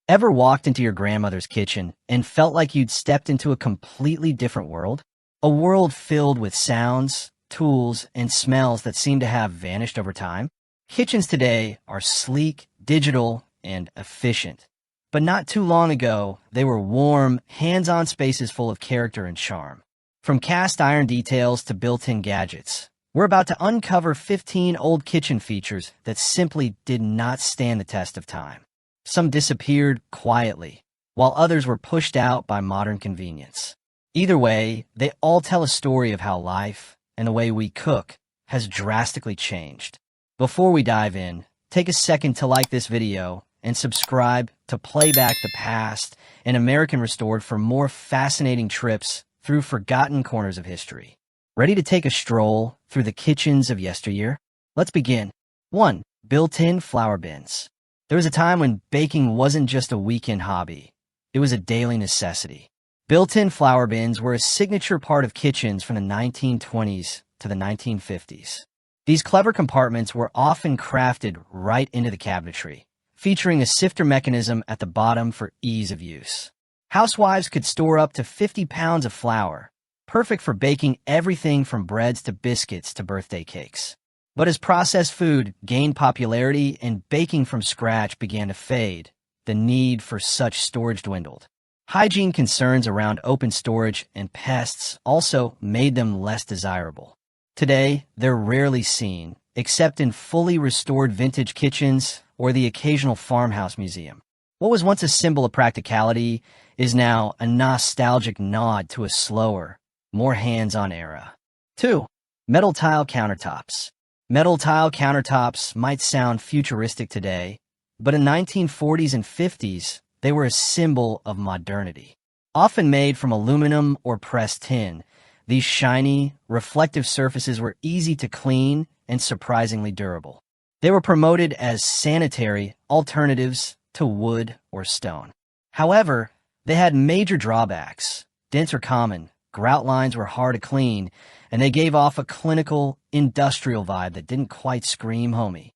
Ever walked into your grandmother's kitchen and felt like you'd stepped into a completely different world? A world filled with sounds, tools, and smells that seem to have vanished over time? Kitchens today are sleek, digital, and efficient. But not too long ago, they were warm, hands-on spaces full of character and charm. From cast iron details to built-in gadgets, we're about to uncover 15 old kitchen features that simply did not stand the test of time. Some disappeared quietly, while others were pushed out by modern convenience. Either way, they all tell a story of how life, and the way we cook, has drastically changed. Before we dive in, take a second to like this video and subscribe to Playback the Past and American Restored for more fascinating trips through forgotten corners of history. Ready to take a stroll through the kitchens of yesteryear? Let's begin. 1. Built-in flour bins. There was a time when baking wasn't just a weekend hobby. It was a daily necessity. Built-in flour bins were a signature part of kitchens from the 1920s to the 1950s. These clever compartments were often crafted right into the cabinetry, featuring a sifter mechanism at the bottom for ease of use. Housewives could store up to 50 pounds of flour, perfect for baking everything from breads to biscuits to birthday cakes. But as processed food gained popularity and baking from scratch began to fade, the need for such storage dwindled. Hygiene concerns around open storage and pests also made them less desirable. Today, they're rarely seen, except in fully restored vintage kitchens or the occasional farmhouse museum. What was once a symbol of practicality is now a nostalgic nod to a slower, more hands-on era. 2. Metal tile countertops. Metal tile countertops might sound futuristic today, but in the 1940s and 50s, they were a symbol of modernity. Often made from aluminum or pressed tin, these shiny, reflective surfaces were easy to clean and surprisingly durable. They were promoted as sanitary alternatives to wood or stone. However, they had major drawbacks. Dents are common, grout lines were hard to clean, and they gave off a clinical, industrial vibe that didn't quite scream homey.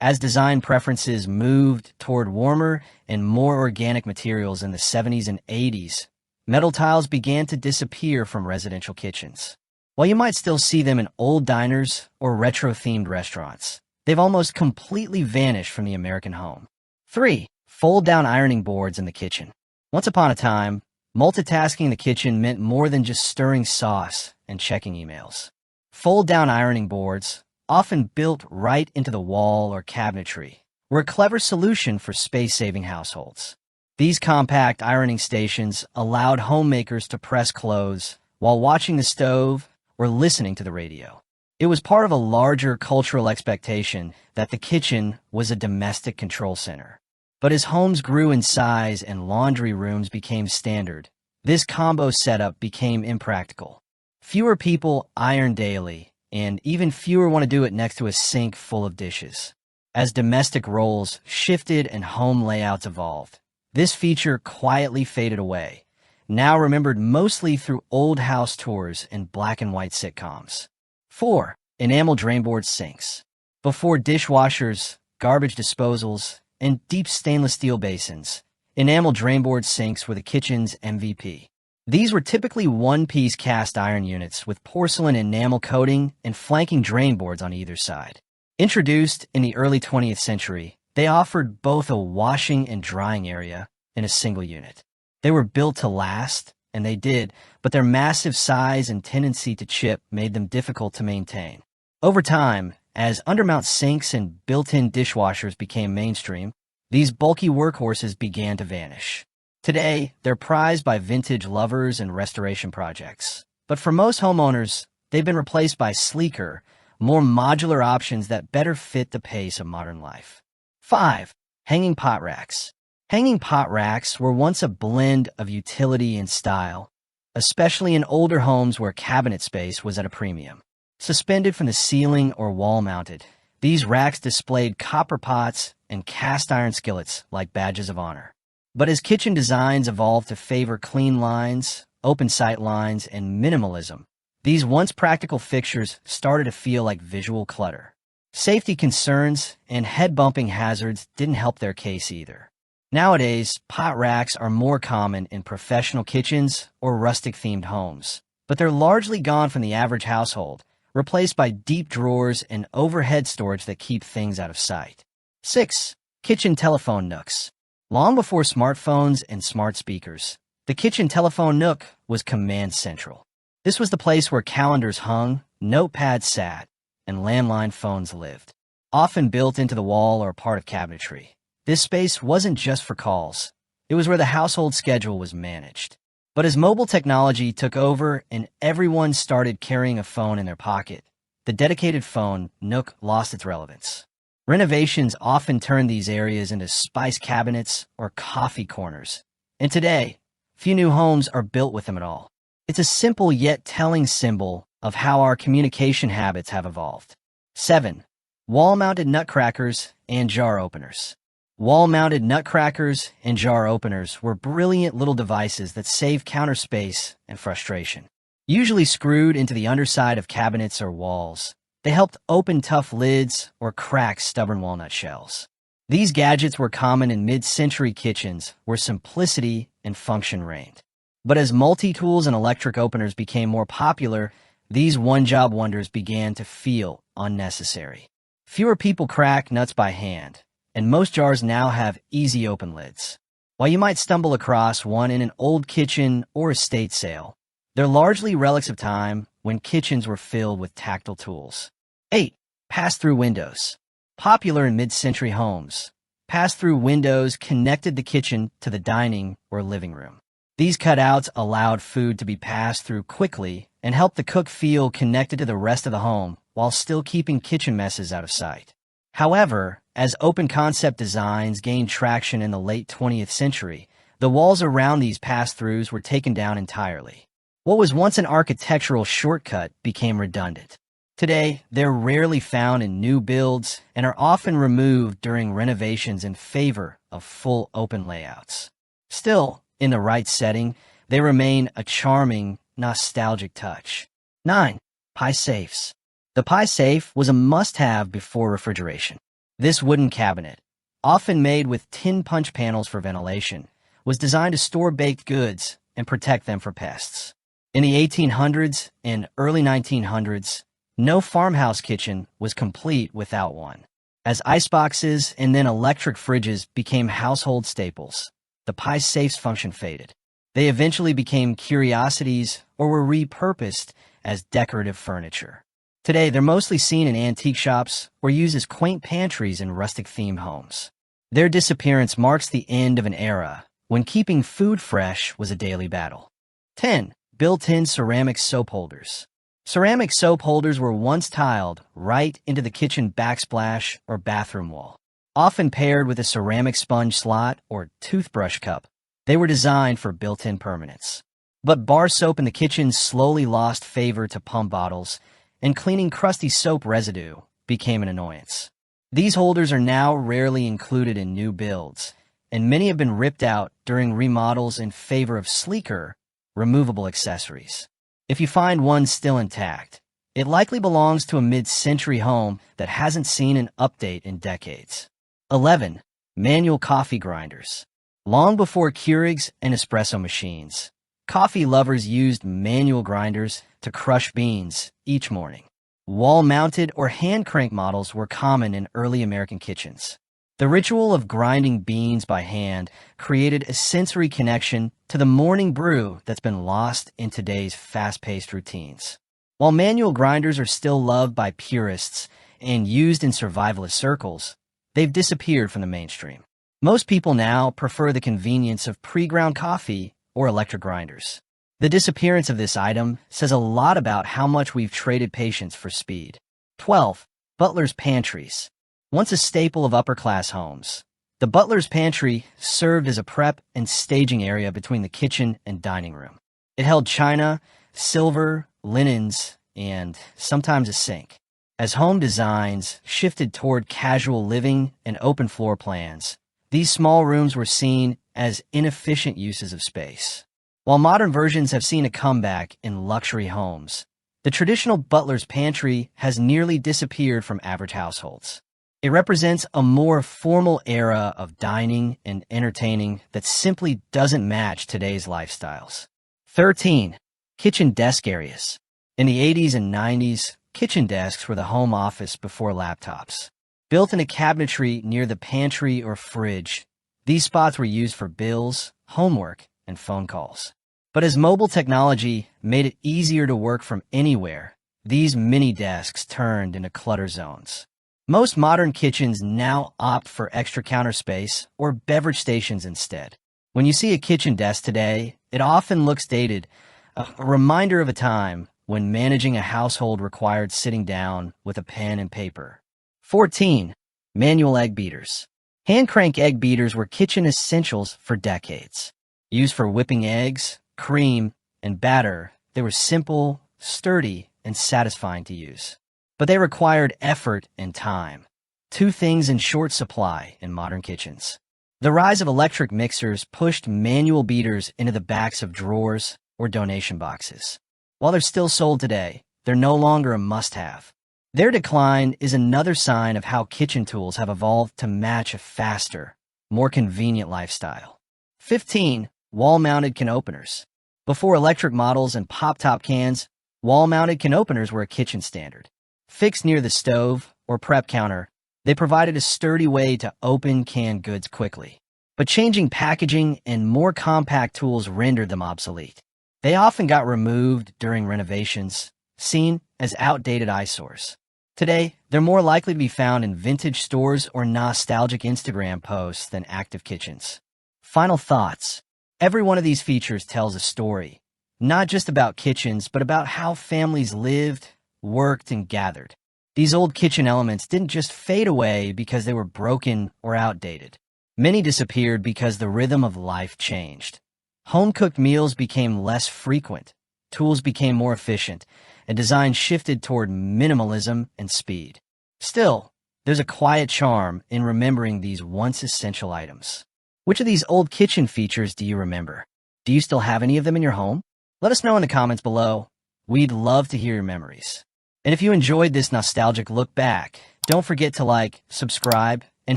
As design preferences moved toward warmer and more organic materials in the 70s and 80s, metal tiles began to disappear from residential kitchens. While you might still see them in old diners or retro-themed restaurants, they've almost completely vanished from the American home. 3. Fold-down ironing boards in the kitchen. Once upon a time, multitasking in the kitchen meant more than just stirring sauce and checking emails. Fold-down ironing boards, often built right into the wall or cabinetry, were a clever solution for space-saving households. These compact ironing stations allowed homemakers to press clothes while watching the stove or listening to the radio. It was part of a larger cultural expectation that the kitchen was a domestic control center. But as homes grew in size and laundry rooms became standard, this combo setup became impractical. Fewer people iron daily, and even fewer want to do it next to a sink full of dishes. As domestic roles shifted and home layouts evolved, this feature quietly faded away, now remembered mostly through old house tours and black and white sitcoms. 4. Enamel drainboard sinks. Before dishwashers, garbage disposals, and deep stainless steel basins, enamel drainboard sinks were the kitchen's MVP. These were typically one-piece cast iron units with porcelain enamel coating and flanking drain boards on either side. Introduced in the early 20th century, they offered both a washing and drying area in a single unit. They were built to last, and they did, but their massive size and tendency to chip made them difficult to maintain. Over time, as undermount sinks and built-in dishwashers became mainstream, these bulky workhorses began to vanish. Today, they're prized by vintage lovers and restoration projects. But for most homeowners, they've been replaced by sleeker, more modular options that better fit the pace of modern life. 5. Hanging pot racks. Hanging pot racks were once a blend of utility and style, especially in older homes where cabinet space was at a premium. Suspended from the ceiling or wall-mounted, these racks displayed copper pots and cast iron skillets like badges of honor. But as kitchen designs evolved to favor clean lines, open sight lines, and minimalism, these once practical fixtures started to feel like visual clutter. Safety concerns and head-bumping hazards didn't help their case either. Nowadays, pot racks are more common in professional kitchens or rustic-themed homes, but they're largely gone from the average household, replaced by deep drawers and overhead storage that keep things out of sight. 6. Kitchen telephone nooks. Long before smartphones and smart speakers, the kitchen telephone nook was command central. This was the place where calendars hung, notepads sat, and landline phones lived. Often built into the wall or part of cabinetry, this space wasn't just for calls. It was where the household schedule was managed. But as mobile technology took over and everyone started carrying a phone in their pocket, the dedicated phone nook lost its relevance. Renovations often turned these areas into spice cabinets or coffee corners. And today, few new homes are built with them at all. It's a simple yet telling symbol of how our communication habits have evolved. 7. Wall-mounted nutcrackers and jar openers. Wall-mounted nutcrackers and jar openers were brilliant little devices that saved counter space and frustration. Usually screwed into the underside of cabinets or walls, they helped open tough lids or crack stubborn walnut shells. These gadgets were common in mid-century kitchens where simplicity and function reigned. But as multi-tools and electric openers became more popular, these one-job wonders began to feel unnecessary. Fewer people crack nuts by hand, and most jars now have easy open lids. While you might stumble across one in an old kitchen or estate sale, they're largely relics of time when kitchens were filled with tactile tools. 8. Pass-through windows. Popular in mid-century homes, pass-through windows connected the kitchen to the dining or living room. These cutouts allowed food to be passed through quickly and helped the cook feel connected to the rest of the home while still keeping kitchen messes out of sight. However, as open-concept designs gained traction in the late 20th century, the walls around these pass-throughs were taken down entirely. What was once an architectural shortcut became redundant. Today, they're rarely found in new builds and are often removed during renovations in favor of full open layouts. Still, in the right setting, they remain a charming, nostalgic touch. 9. Pie safes. The pie safe was a must-have before refrigeration. This wooden cabinet, often made with tin punch panels for ventilation, was designed to store baked goods and protect them from pests. In the 1800s and early 1900s, no farmhouse kitchen was complete without one. As iceboxes and then electric fridges became household staples, the pie safe's function faded. They eventually became curiosities or were repurposed as decorative furniture. Today, they're mostly seen in antique shops or used as quaint pantries in rustic-themed homes. Their disappearance marks the end of an era when keeping food fresh was a daily battle. 10. Built-in ceramic soap holders. Ceramic soap holders were once tiled right into the kitchen backsplash or bathroom wall. Often paired with a ceramic sponge slot or toothbrush cup, they were designed for built-in permanence. But bar soap in the kitchen slowly lost favor to pump bottles, and cleaning crusty soap residue became an annoyance. These holders are now rarely included in new builds, and many have been ripped out during remodels in favor of sleeker, removable accessories. If you find one still intact, it likely belongs to a mid-century home that hasn't seen an update in decades. 11. Manual coffee grinders. Long before Keurigs and espresso machines, coffee lovers used manual grinders to crush beans each morning. Wall-mounted or hand-crank models were common in early American kitchens. The ritual of grinding beans by hand created a sensory connection to the morning brew that's been lost in today's fast-paced routines. While manual grinders are still loved by purists and used in survivalist circles, they've disappeared from the mainstream. Most people now prefer the convenience of pre-ground coffee or electric grinders. The disappearance of this item says a lot about how much we've traded patience for speed. 12. Butler's pantries. Once a staple of upper-class homes, the butler's pantry served as a prep and staging area between the kitchen and dining room. It held china, silver, linens, and sometimes a sink. As home designs shifted toward casual living and open floor plans, these small rooms were seen as inefficient uses of space. While modern versions have seen a comeback in luxury homes, the traditional butler's pantry has nearly disappeared from average households. It represents a more formal era of dining and entertaining that simply doesn't match today's lifestyles. 13. Kitchen desk areas. In the 80s and 90s, kitchen desks were the home office before laptops. Built in a cabinetry near the pantry or fridge, these spots were used for bills, homework, and phone calls. But as mobile technology made it easier to work from anywhere, these mini desks turned into clutter zones. Most modern kitchens now opt for extra counter space or beverage stations instead. When you see a kitchen desk today, it often looks dated, a reminder of a time when managing a household required sitting down with a pen and paper. 14. Manual egg beaters. Hand crank egg beaters were kitchen essentials for decades. Used for whipping eggs, cream, and batter, they were simple, sturdy, and satisfying to use. But they required effort and time, two things in short supply in modern kitchens. The rise of electric mixers pushed manual beaters into the backs of drawers or donation boxes. While they're still sold today, they're no longer a must-have. Their decline is another sign of how kitchen tools have evolved to match a faster, more convenient lifestyle. 15. Wall-mounted can openers. Before electric models and pop-top cans, wall-mounted can openers were a kitchen standard. Fixed near the stove or prep counter, they provided a sturdy way to open canned goods quickly. But changing packaging and more compact tools rendered them obsolete. They often got removed during renovations, seen as outdated eyesores. Today, they're more likely to be found in vintage stores or nostalgic Instagram posts than active kitchens. Final thoughts. Every one of these features tells a story, not just about kitchens, but about how families lived, worked, and gathered. These old kitchen elements didn't just fade away because they were broken or outdated. Many disappeared because the rhythm of life changed. Home-cooked meals became less frequent, tools became more efficient, and design shifted toward minimalism and speed. Still, there's a quiet charm in remembering these once essential items. Which of these old kitchen features do you remember? Do you still have any of them in your home? Let us know in the comments below. We'd love to hear your memories. And if you enjoyed this nostalgic look back, don't forget to like, subscribe, and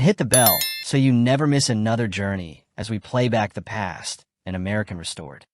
hit the bell so you never miss another journey as we play back the past in American Restored.